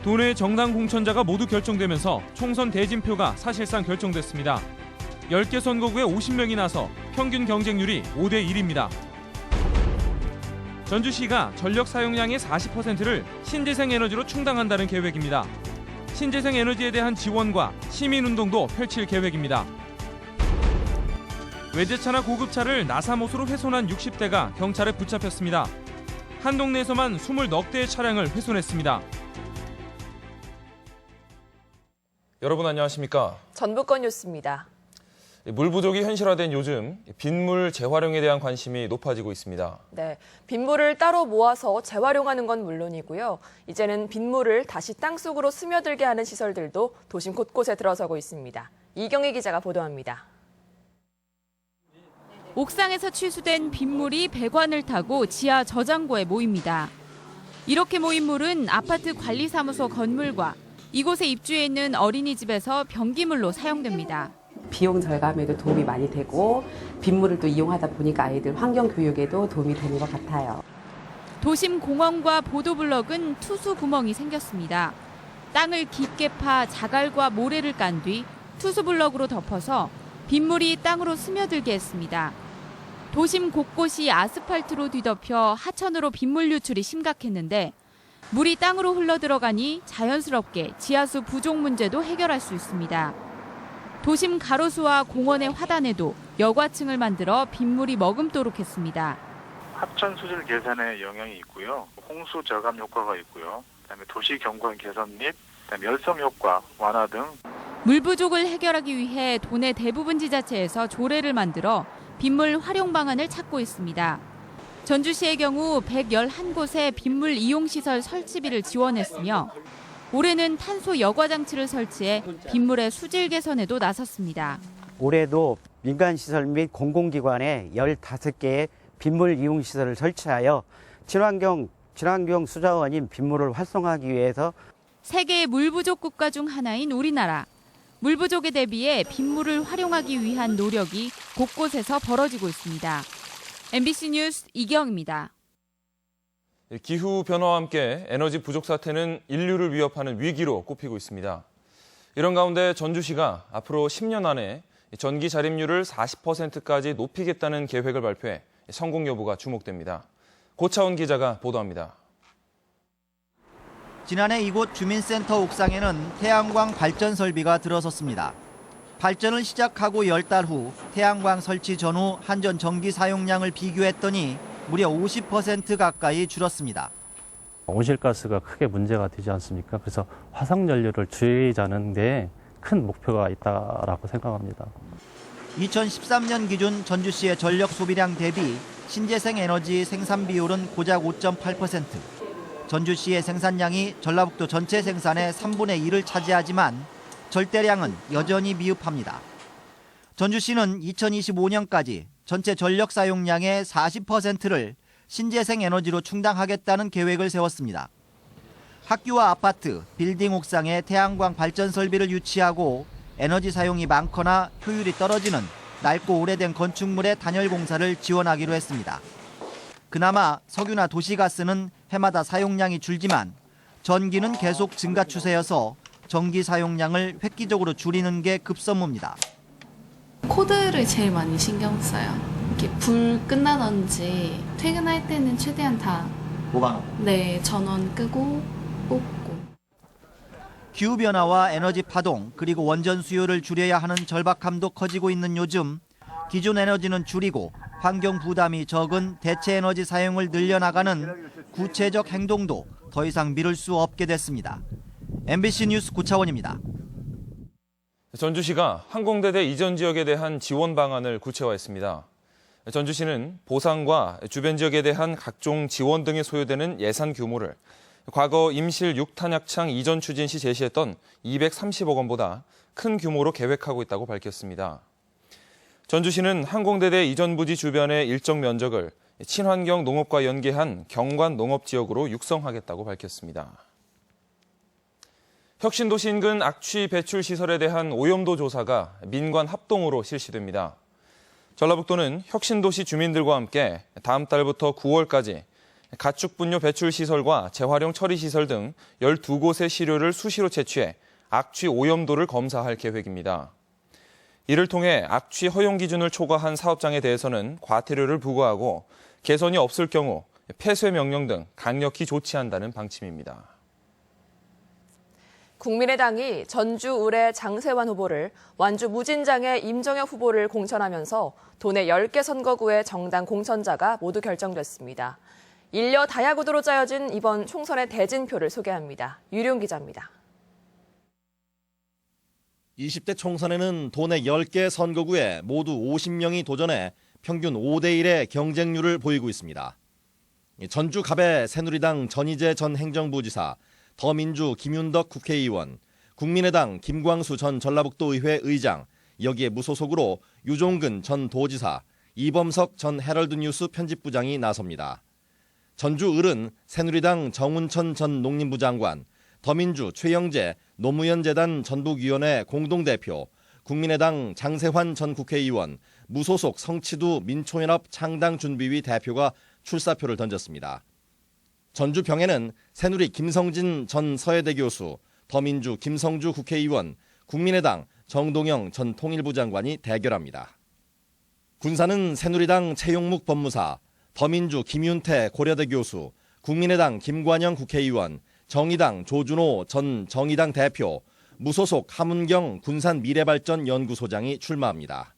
도내 정당 공천자가 모두 결정되면서 총선 대진표가 사실상 결정됐습니다. 10개 선거구에 50명이 나서 평균 경쟁률이 5대 1입니다. 전주시가 전력 사용량의 40%를 신재생에너지로 충당한다는 계획입니다. 신재생에너지에 대한 지원과 시민운동도 펼칠 계획입니다. 외제차나 고급차를 나사못으로 훼손한 60대가 경찰에 붙잡혔습니다. 한 동네에서만 20넉 대의 차량을 훼손했습니다. 여러분 안녕하십니까? 전북권 뉴스입니다. 물 부족이 현실화된 요즘 빗물 재활용에 대한 관심이 높아지고 있습니다. 네, 빗물을 따로 모아서 재활용하는 건 물론이고요. 이제는 빗물을 다시 땅속으로 스며들게 하는 시설들도 도심 곳곳에 들어서고 있습니다. 이경희 기자가 보도합니다. 옥상에서 취수된 빗물이 배관을 타고 지하 저장고에 모입니다. 이렇게 모인 물은 아파트 관리사무소 건물과 이곳에 입주해 있는 어린이집에서 변기물로 사용됩니다. 비용 절감에도 도움이 많이 되고 빗물을 또 이용하다 보니까 아이들 환경 교육에도 도움이 되는 것 같아요. 도심 공원과 보도블럭은 투수 구멍이 생겼습니다. 땅을 깊게 파 자갈과 모래를 깐 뒤 투수 블럭으로 덮어서 빗물이 땅으로 스며들게 했습니다. 도심 곳곳이 아스팔트로 뒤덮여 하천으로 빗물 유출이 심각했는데 물이 땅으로 흘러들어가니 자연스럽게 지하수 부족 문제도 해결할 수 있습니다. 도심 가로수와 공원의 화단에도 여과층을 만들어 빗물이 머금도록 했습니다. 하천 수질 개선에 영향이 있고요. 홍수 저감 효과가 있고요. 그다음에 도시 경관 개선 및 열섬 효과 완화 등. 물 부족을 해결하기 위해 도내 대부분 지자체에서 조례를 만들어 빗물 활용 방안을 찾고 있습니다. 전주시의 경우 111곳에 빗물 이용시설 설치비를 지원했으며 올해는 탄소 여과 장치를 설치해 빗물의 수질 개선에도 나섰습니다. 올해도 민간시설 및 공공기관에 15개의 빗물 이용시설을 설치하여 친환경 수자원인 빗물을 활성화하기 위해서 세계 물 부족 국가 중 하나인 우리나라. 물 부족에 대비해 빗물을 활용하기 위한 노력이 곳곳에서 벌어지고 있습니다. MBC 뉴스 이경입니다. 기후변화와 함께 에너지 부족 사태는 인류를 위협하는 위기로 꼽히고 있습니다. 이런 가운데 전주시가 앞으로 10년 안에 전기 자립률을 40%까지 높이겠다는 계획을 발표해 성공 여부가 주목됩니다. 고차원 기자가 보도합니다. 지난해 이곳 주민센터 옥상에는 태양광 발전 설비가 들어섰습니다. 발전을 시작하고 10달 후 태양광 설치 전후 한전 전기 사용량을 비교했더니 무려 50% 가까이 줄었습니다. 온실가스가 크게 문제가 되지 않습니까? 그래서 화석연료를 줄이자는 데 큰 목표가 있다라고 생각합니다. 2013년 기준 전주시의 전력 소비량 대비 신재생 에너지 생산 비율은 고작 5.8%. 전주시의 생산량이 전라북도 전체 생산의 3분의 1을 차지하지만 절대량은 여전히 미흡합니다. 전주시는 2025년까지 전체 전력 사용량의 40%를 신재생 에너지로 충당하겠다는 계획을 세웠습니다. 학교와 아파트, 빌딩 옥상에 태양광 발전 설비를 유치하고 에너지 사용이 많거나 효율이 떨어지는 낡고 오래된 건축물의 단열 공사를 지원하기로 했습니다. 그나마 석유나 도시가스는 해마다 사용량이 줄지만 전기는 계속 증가 추세여서 전기 사용량을 획기적으로 줄이는 게 급선무입니다. 코드를 제일 많이 신경 써요. 이렇게 불 끝나든지 퇴근할 때는 최대한 다 전원 끄고 꽂고. 기후변화와 에너지 파동 그리고 원전 수요를 줄여야 하는 절박함도 커지고 있는 요즘 기존 에너지는 줄이고 환경 부담이 적은 대체 에너지 사용을 늘려나가는 구체적 행동도 더 이상 미룰 수 없게 됐습니다. MBC 뉴스 고차원입니다. 전주시가 항공대대 이전 지역에 대한 지원 방안을 구체화했습니다. 전주시는 보상과 주변 지역에 대한 각종 지원 등에 소요되는 예산 규모를 과거 임실 6탄약창 이전 추진 시 제시했던 230억 원보다 큰 규모로 계획하고 있다고 밝혔습니다. 전주시는 항공대대 이전 부지 주변의 일정 면적을 친환경 농업과 연계한 경관 농업지역으로 육성하겠다고 밝혔습니다. 혁신도시 인근 악취 배출 시설에 대한 오염도 조사가 민관 합동으로 실시됩니다. 전라북도는 혁신도시 주민들과 함께 다음 달부터 9월까지 가축 분뇨 배출 시설과 재활용 처리 시설 등 12곳의 시료를 수시로 채취해 악취 오염도를 검사할 계획입니다. 이를 통해 악취 허용 기준을 초과한 사업장에 대해서는 과태료를 부과하고 개선이 없을 경우 폐쇄 명령 등 강력히 조치한다는 방침입니다. 국민의당이 전주 의뢰 장세환 후보를, 완주 무진장의 임정혁 후보를 공천하면서 도내 10개 선거구의 정당 공천자가 모두 결정됐습니다. 일려 다야구도로 짜여진 이번 총선의 대진표를 소개합니다. 유룡 기자입니다. 20대 총선에는 도내 10개 선거구에 모두 50명이 도전해 평균 5대1의 경쟁률을 보이고 있습니다. 전주 갑의 새누리당 전희재 전 행정부지사, 더민주 김윤덕 국회의원, 국민의당 김광수 전 전라북도의회 의장, 여기에 무소속으로 유종근 전 도지사, 이범석 전 헤럴드뉴스 편집부장이 나섭니다. 전주 을은 새누리당 정운천 전 농림부 장관, 더민주 최영재 노무현재단 전북위원회 공동대표, 국민의당 장세환 전 국회의원, 무소속 성치두 민초연합 창당준비위 대표가 출사표를 던졌습니다. 전주 병에는 새누리 김성진 전 서해대 교수, 더민주 김성주 국회의원, 국민의당 정동영 전 통일부 장관이 대결합니다. 군산은 새누리당 최용묵 법무사, 더민주 김윤태 고려대 교수, 국민의당 김관영 국회의원, 정의당 조준호 전 정의당 대표, 무소속 함은경 군산미래발전연구소장이 출마합니다.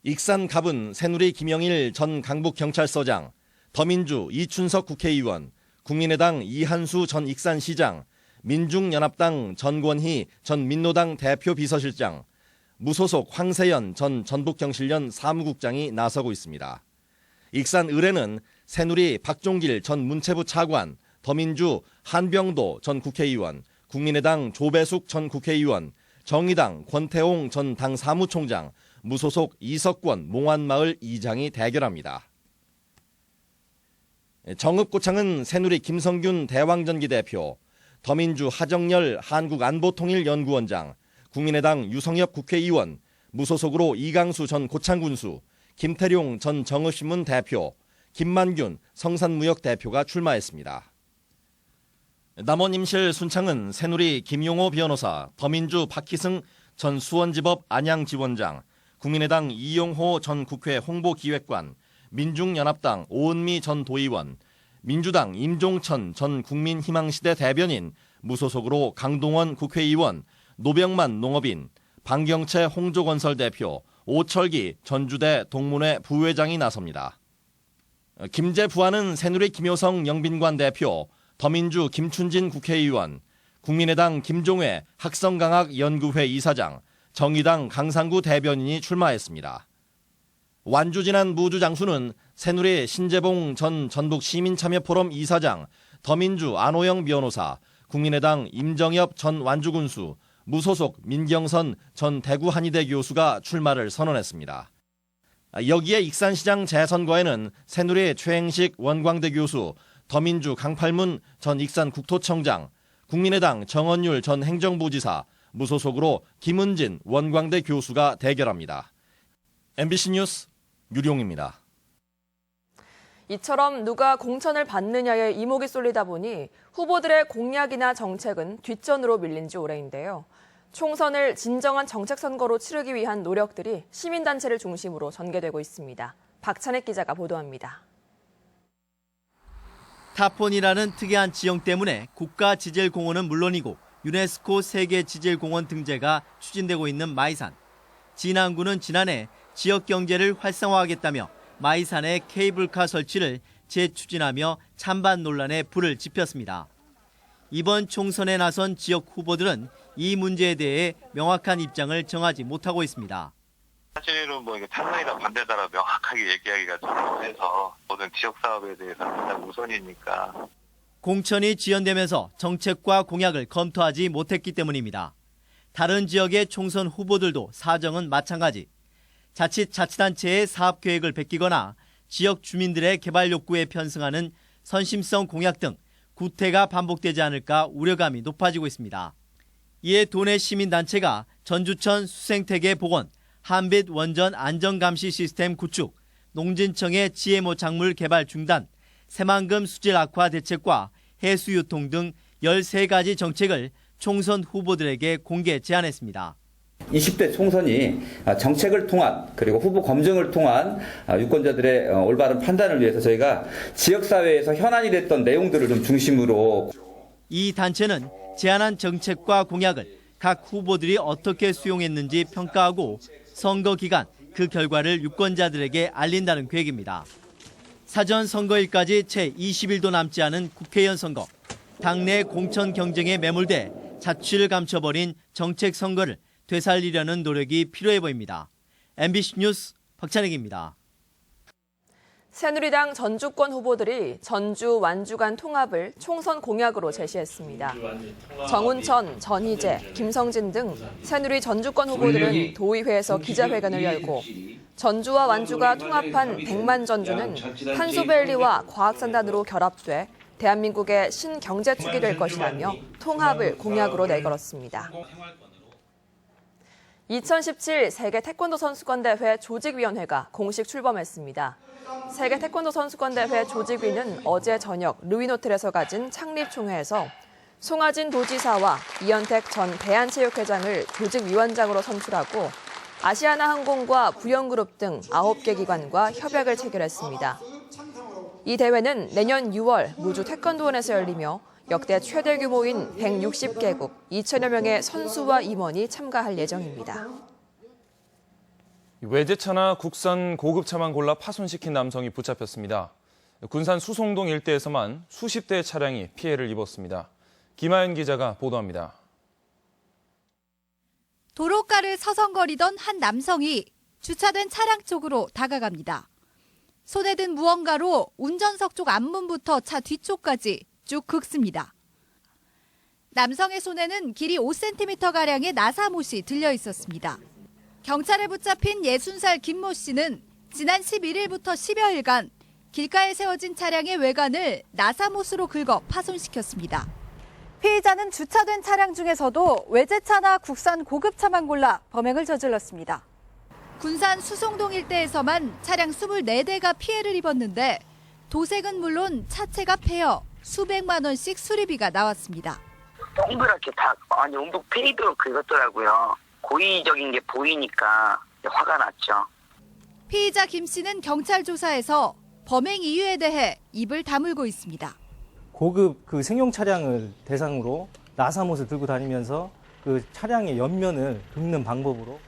익산 갑은 새누리 김영일 전 강북경찰서장, 더민주 이춘석 국회의원, 국민의당 이한수 전 익산시장, 민중연합당 전권희 전 민노당 대표 비서실장, 무소속 황세연 전 전북경실련 사무국장이 나서고 있습니다. 익산 을에는 새누리 박종길 전 문체부 차관, 더민주 한병도 전 국회의원, 국민의당 조배숙 전 국회의원, 정의당 권태홍 전 당 사무총장, 무소속 이석권 몽환마을 이장이 대결합니다. 정읍고창은 새누리 김성균 대왕전기 대표, 더민주 하정열 한국안보통일연구원장, 국민의당 유성엽 국회의원, 무소속으로 이강수 전 고창군수, 김태룡 전 정읍신문 대표, 김만균 성산무역 대표가 출마했습니다. 남원임실 순창은 새누리 김용호 변호사, 더민주 박희승 전 수원지법 안양지원장, 국민의당 이용호 전 국회 홍보기획관, 민중연합당 오은미 전 도의원, 민주당 임종천 전 국민희망시대 대변인, 무소속으로 강동원 국회의원, 노병만 농업인, 방경채 홍조건설 대표, 오철기 전주대 동문회 부회장이 나섭니다. 김제 부안은 새누리 김효성 영빈관 대표, 더민주 김춘진 국회의원, 국민의당 김종회 학성강학연구회 이사장, 정의당 강상구 대변인이 출마했습니다. 완주 지난 무주장수는 새누리 신재봉 전 전북시민참여포럼 이사장, 더민주 안호영 변호사, 국민의당 임정엽 전 완주군수, 무소속 민경선 전 대구한의대 교수가 출마를 선언했습니다. 여기에 익산시장 재선거에는 새누리 최행식 원광대 교수, 더민주 강팔문 전 익산국토청장, 국민의당 정원율 전 행정부지사, 무소속으로 김은진 원광대 교수가 대결합니다. MBC 뉴스 유룡입니다. 이처럼 누가 공천을 받느냐에 이목이 쏠리다 보니 후보들의 공약이나 정책은 뒷전으로 밀린 지 오래인데요. 총선을 진정한 정책 선거로 치르기 위한 노력들이 시민단체를 중심으로 전개되고 있습니다. 박찬익 기자가 보도합니다. 타폰이라는 특이한 지형 때문에 국가지질공원은 물론이고 유네스코 세계지질공원 등재가 추진되고 있는 마이산. 진안구는 지난해 지역경제를 활성화하겠다며 마이산에 케이블카 설치를 재추진하며 찬반 논란에 불을 지폈습니다. 이번 총선에 나선 지역 후보들은 이 문제에 대해 명확한 입장을 정하지 못하고 있습니다. 사실은 이게 찬성이나 반대다라 명확하게 얘기하기가 좀 해서 모든 지역 사업에 대해서 가장 우선이니까. 공천이 지연되면서 정책과 공약을 검토하지 못했기 때문입니다. 다른 지역의 총선 후보들도 사정은 마찬가지. 자치단체의 사업계획을 베끼거나 지역 주민들의 개발 욕구에 편승하는 선심성 공약 등 구태가 반복되지 않을까 우려감이 높아지고 있습니다. 이에 도내 시민단체가 전주천 수생태계 복원, 한빛 원전 안전감시 시스템 구축, 농진청의 GMO 작물 개발 중단, 새만금 수질 악화 대책과 해수 유통 등 13가지 정책을 총선 후보들에게 공개 제안했습니다. 20대 총선이 정책을 통한 그리고 후보 검증을 통한 유권자들의 올바른 판단을 위해서 저희가 지역사회에서 현안이 됐던 내용들을 좀 중심으로 이 단체는 제안한 정책과 공약을 각 후보들이 어떻게 수용했는지 평가하고 선거 기간 그 결과를 유권자들에게 알린다는 계획입니다. 사전 선거일까지 채 20일도 남지 않은 국회의원 선거. 당내 공천 경쟁에 매몰돼 자취를 감춰버린 정책 선거를 되살리려는 노력이 필요해 보입니다. MBC 뉴스 박찬익입니다. 새누리당 전주권 후보들이 전주 완주 간 통합을 총선 공약으로 제시했습니다. 정운천, 전희재, 김성진 등 새누리 전주권 후보들은 도의회에서 기자회견을 열고 전주와 완주가 통합한 백만 전주는 탄소밸리와 과학산단으로 결합돼 대한민국의 신경제축이 될 것이라며 통합을 공약으로 내걸었습니다. 2017 세계 태권도 선수권대회 조직위원회가 공식 출범했습니다. 세계 태권도 선수권대회 조직위는 어제 저녁 르윈호텔에서 가진 창립총회에서 송하진 도지사와 이현택 전 대한체육회장을 조직위원장으로 선출하고 아시아나항공과 부영그룹 등 9개 기관과 협약을 체결했습니다. 이 대회는 내년 6월 무주 태권도원에서 열리며 역대 최대 규모인 160개국 2천여 명의 선수와 임원이 참가할 예정입니다. 외제차나 국산 고급차만 골라 파손시킨 남성이 붙잡혔습니다. 군산 수송동 일대에서만 수십 대의 차량이 피해를 입었습니다. 김하연 기자가 보도합니다. 도로가를 서성거리던 한 남성이 주차된 차량 쪽으로 다가갑니다. 손에 든 무언가로 운전석 쪽 앞문부터 차 뒤쪽까지 쭉 긁습니다. 남성의 손에는 길이 5cm가량의 나사못이 들려 있었습니다. 경찰에 붙잡힌 60살 김모 씨는 지난 11일부터 10여일간 길가에 세워진 차량의 외관을 나사못으로 긁어 파손시켰습니다. 피의자는 주차된 차량 중에서도 외제차나 국산 고급차만 골라 범행을 저질렀습니다. 군산 수송동 일대에서만 차량 24대가 피해를 입었는데 도색은 물론 차체가 패여 수백만 원씩 수리비가 나왔습니다. 동그랗게 다 완전 움푹 페이드로 긁었더라고요. 고의적인 게 보이니까 화가 났죠. 피의자 김 씨는 경찰 조사에서 범행 이유에 대해 입을 다물고 있습니다. 고급 승용 차량을 대상으로 나사못을 들고 다니면서 그 차량의 옆면을 긁는 방법으로.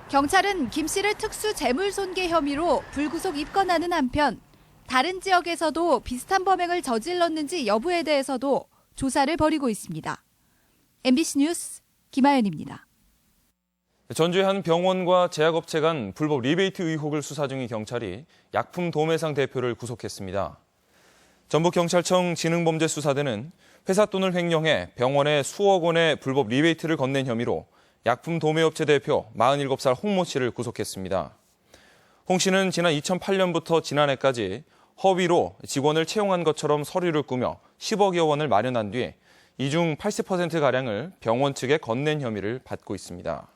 경찰은 김 씨를 특수 재물손괴 혐의로 불구속 입건하는 한편 다른 지역에서도 비슷한 범행을 저질렀는지 여부에 대해서도 조사를 벌이고 있습니다. MBC 뉴스 김하연입니다. 전주의 한 병원과 제약업체 간 불법 리베이트 의혹을 수사 중인 경찰이 약품 도매상 대표를 구속했습니다. 전북경찰청 지능범죄수사대는 회사 돈을 횡령해 병원에 수억 원의 불법 리베이트를 건넨 혐의로 약품 도매업체 대표 47살 홍모 씨를 구속했습니다. 홍 씨는 지난 2008년부터 지난해까지 허위로 직원을 채용한 것처럼 서류를 꾸며 10억여 원을 마련한 뒤 이 중 80%가량을 병원 측에 건넨 혐의를 받고 있습니다.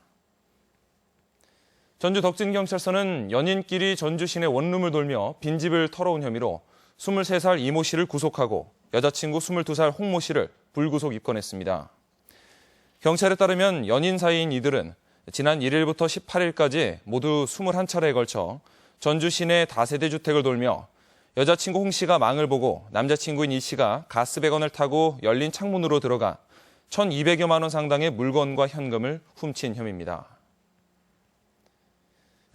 전주 덕진경찰서는 연인끼리 전주 시내 원룸을 돌며 빈집을 털어온 혐의로 23살 이모 씨를 구속하고 여자친구 22살 홍모 씨를 불구속 입건했습니다. 경찰에 따르면 연인 사이인 이들은 지난 1일부터 18일까지 모두 21차례에 걸쳐 전주 시내 다세대 주택을 돌며 여자친구 홍 씨가 망을 보고 남자친구인 이 씨가 가스배건을 타고 열린 창문으로 들어가 1,200여만 원 상당의 물건과 현금을 훔친 혐의입니다.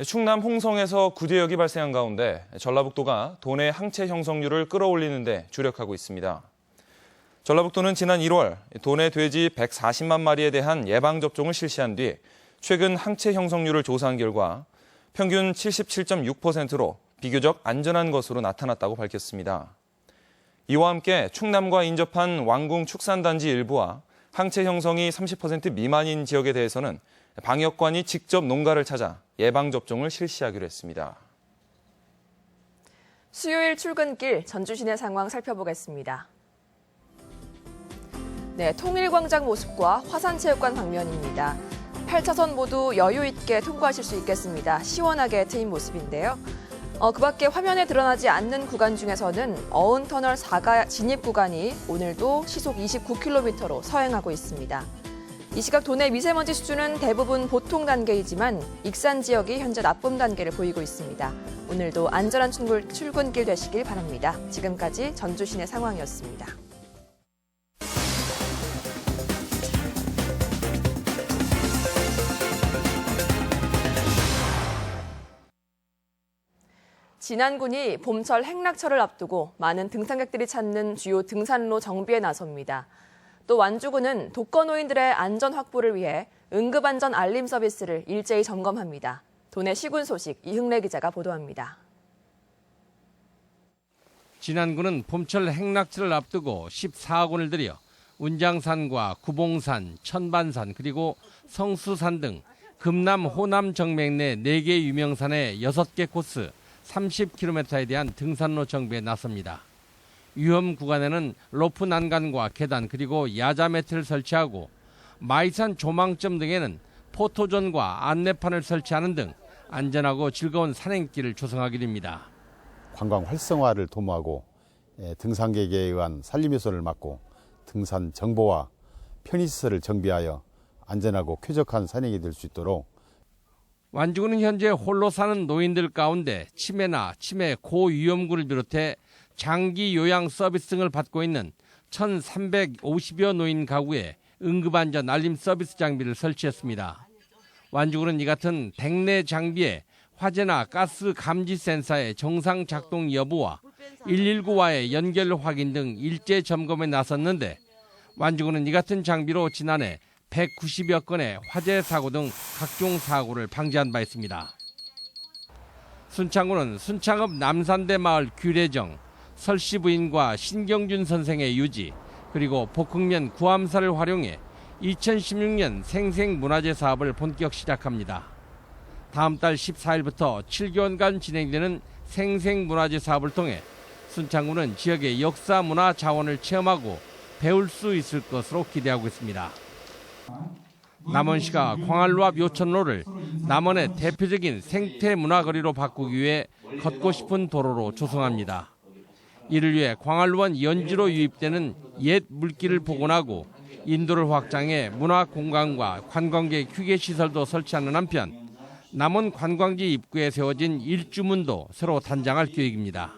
충남 홍성에서 구제역이 발생한 가운데 전라북도가 도내 항체 형성률을 끌어올리는 데 주력하고 있습니다. 전라북도는 지난 1월 도내 돼지 140만 마리에 대한 예방접종을 실시한 뒤 최근 항체 형성률을 조사한 결과 평균 77.6%로 비교적 안전한 것으로 나타났다고 밝혔습니다. 이와 함께 충남과 인접한 왕궁 축산단지 일부와 항체 형성이 30% 미만인 지역에 대해서는 방역관이 직접 농가를 찾아 예방접종을 실시하기로 했습니다. 수요일 출근길 전주 시내 상황 살펴보겠습니다. 네, 통일광장 모습과 화산체육관 방면입니다. 8차선 모두 여유 있게 통과하실 수 있겠습니다. 시원하게 트인 모습인데요. 그 밖에 화면에 드러나지 않는 구간 중에서는 어은터널 4가 진입 구간이 오늘도 시속 29km로 서행하고 있습니다. 이 시각 도내 미세먼지 수준은 대부분 보통 단계이지만 익산 지역이 현재 나쁨 단계를 보이고 있습니다. 오늘도 안전한 출근길 되시길 바랍니다. 지금까지 전주 시내 상황이었습니다. 진안군이 봄철 행락철을 앞두고 많은 등산객들이 찾는 주요 등산로 정비에 나섭니다. 또 완주군은 독거노인들의 안전 확보를 위해 응급안전 알림 서비스를 일제히 점검합니다. 도내 시군 소식 이흥래 기자가 보도합니다. 진안군은 봄철 행락철을 앞두고 14군을 들여 운장산과 구봉산, 천반산 그리고 성수산 등 금남, 호남 정맥 내 4개 유명산의 6개 코스 30km에 대한 등산로 정비에 나섭니다. 위험 구간에는 로프 난간과 계단 그리고 야자 매트를 설치하고 마이산 조망점 등에는 포토존과 안내판을 설치하는 등 안전하고 즐거운 산행길을 조성하게 됩니다. 관광 활성화를 도모하고 등산객에 의한 산림훼손을 막고 등산 정보와 편의시설을 정비하여 안전하고 쾌적한 산행이 될 수 있도록 완주군은 현재 홀로 사는 노인들 가운데 치매나 치매 고위험군을 비롯해 장기 요양 서비스 등을 받고 있는 1,350여 노인 가구에 응급안전 알림 서비스 장비를 설치했습니다. 완주군은 이 같은 백내 장비에 화재나 가스 감지 센서의 정상 작동 여부와 119와의 연결 확인 등 일제 점검에 나섰는데 완주군은 이 같은 장비로 지난해 190여 건의 화재 사고 등 각종 사고를 방지한 바 있습니다. 순창군은 순창읍 남산대 마을 규례정, 설씨 부인과 신경준 선생의 유지, 그리고 복흥면 구암사를 활용해 2016년 생생문화재 사업을 본격 시작합니다. 다음 달 14일부터 7개월간 진행되는 생생문화재 사업을 통해 순창군은 지역의 역사 문화 자원을 체험하고 배울 수 있을 것으로 기대하고 있습니다. 남원시가 광안루 앞 요천로를 남원의 대표적인 생태문화거리로 바꾸기 위해 걷고 싶은 도로로 조성합니다. 이를 위해 광안루원 연지로 유입되는 옛 물길을 복원하고 인도를 확장해 문화공간과 관광객 휴게시설도 설치하는 한편 남원 관광지 입구에 세워진 일주문도 새로 단장할 계획입니다.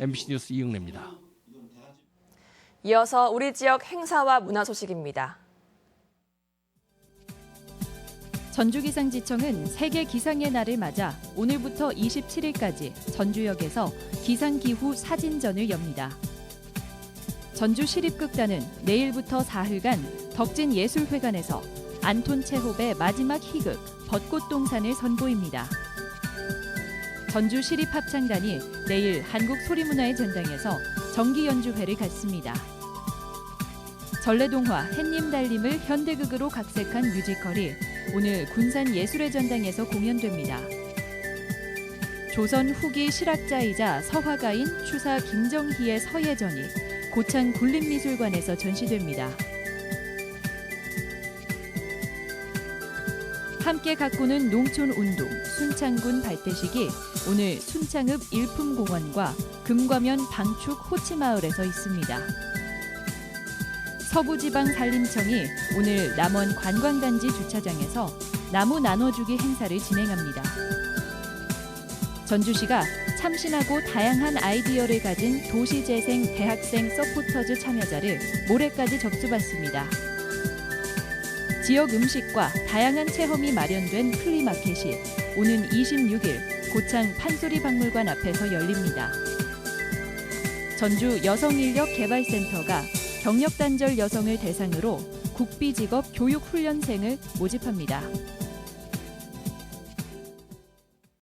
MBC 뉴스 이흥래입니다. 이어서 우리 지역 행사와 문화 소식입니다. 전주기상지청은 세계 기상의 날을 맞아 오늘부터 27일까지 전주역에서 기상기후 사진전을 엽니다. 전주시립극단은 내일부터 4일간 덕진예술회관에서 안톤 체홉의 마지막 희극 벚꽃동산을 선보입니다. 전주시립합창단이 내일 한국소리문화의 전당에서 정기연주회를 갖습니다. 전래동화 햇님달림을 현대극으로 각색한 뮤지컬이 오늘 군산예술의 전당에서 공연됩니다. 조선 후기 실학자이자 서화가인 추사 김정희의 서예전이 고창 굴림미술관에서 전시됩니다. 함께 가꾸는 농촌운동 순창군 발대식이 오늘 순창읍 일품공원과 금과면 방축 호치마을에서 있습니다. 서부지방산림청이 오늘 남원 관광단지 주차장에서 나무 나눠주기 행사를 진행합니다. 전주시가 참신하고 다양한 아이디어를 가진 도시재생 대학생 서포터즈 참여자를 모레까지 접수받습니다. 지역 음식과 다양한 체험이 마련된 플리마켓이 오는 26일 고창 판소리박물관 앞에서 열립니다. 전주 여성인력개발센터가 경력단절 여성을 대상으로 국비직업 교육훈련생을 모집합니다.